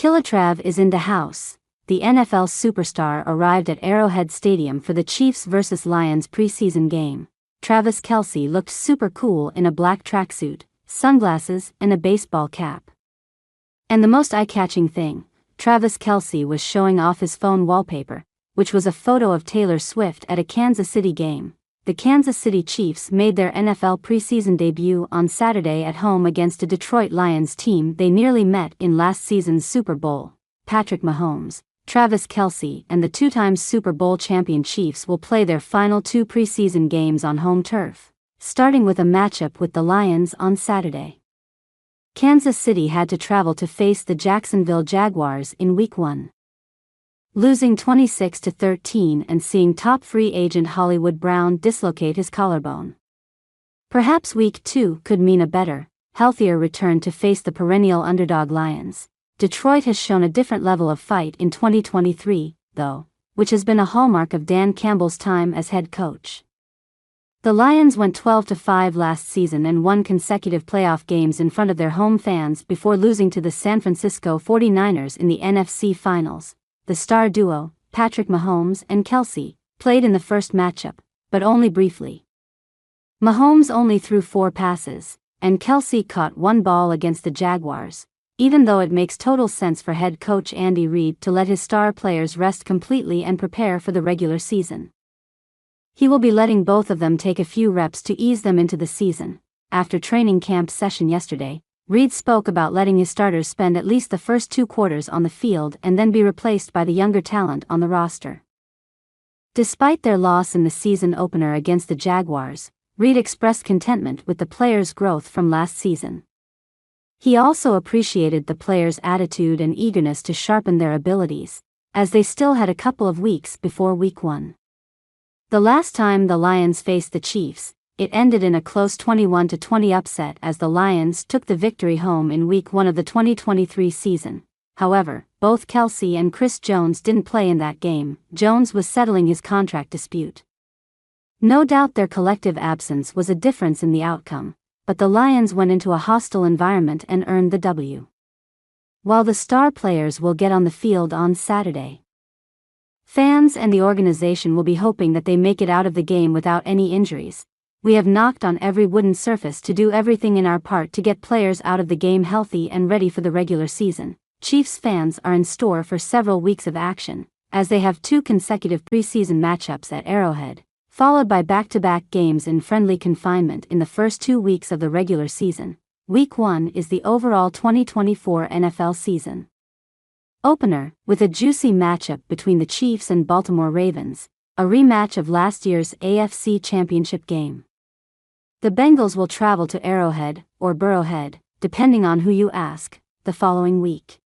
Kelce is in the house. The NFL superstar arrived at Arrowhead Stadium for the Chiefs vs. Lions preseason game. Travis Kelce looked super cool in a black tracksuit, sunglasses, and a baseball cap. And the most eye-catching thing, Travis Kelce was showing off his phone wallpaper, which was a photo of Taylor Swift at a Kansas City game. The Kansas City Chiefs made their NFL preseason debut on Saturday at home against a Detroit Lions team they nearly met in last season's Super Bowl. Patrick Mahomes, Travis Kelce, and the two-time Super Bowl champion Chiefs will play their final two preseason games on home turf, starting with a matchup with the Lions on Saturday. Kansas City had to travel to face the Jacksonville Jaguars in Week 1. Losing 26-13 and seeing top free agent Hollywood Brown dislocate his collarbone. Perhaps Week 2 could mean a better, healthier return to face the perennial underdog Lions. Detroit has shown a different level of fight in 2023, though, which has been a hallmark of Dan Campbell's time as head coach. The Lions went 12-5 last season and won consecutive playoff games in front of their home fans before losing to the San Francisco 49ers in the NFC Finals. The star duo, Patrick Mahomes and Kelce, played in the first matchup, but only briefly. Mahomes only threw 4 passes, and Kelce caught 1 ball against the Jaguars, even though it makes total sense for head coach Andy Reid to let his star players rest completely and prepare for the regular season. He will be letting both of them take a few reps to ease them into the season. After training camp session yesterday, Reid spoke about letting his starters spend at least the first 2 quarters on the field and then be replaced by the younger talent on the roster. Despite their loss in the season opener against the Jaguars, Reid expressed contentment with the players' growth from last season. He also appreciated the players' attitude and eagerness to sharpen their abilities, as they still had a couple of weeks before Week 1. The last time the Lions faced the Chiefs, it ended in a close 21-20 upset as the Lions took the victory home in Week 1 of the 2023 season. However, both Kelce and Chris Jones didn't play in that game. Jones was settling his contract dispute. No doubt their collective absence was a difference in the outcome, but the Lions went into a hostile environment and earned the W. While the star players will get on the field on Saturday, fans and the organization will be hoping that they make it out of the game without any injuries. We have knocked on every wooden surface to do everything in our part to get players out of the game healthy and ready for the regular season. Chiefs fans are in store for several weeks of action, as they have 2 consecutive preseason matchups at Arrowhead, followed by back-to-back games in friendly confinement in the first 2 weeks of the regular season. Week 1 is the overall 2024 NFL season opener, with a juicy matchup between the Chiefs and Baltimore Ravens, a rematch of last year's AFC Championship game. The Bengals will travel to Arrowhead, or Burrowhead, depending on who you ask, the following week.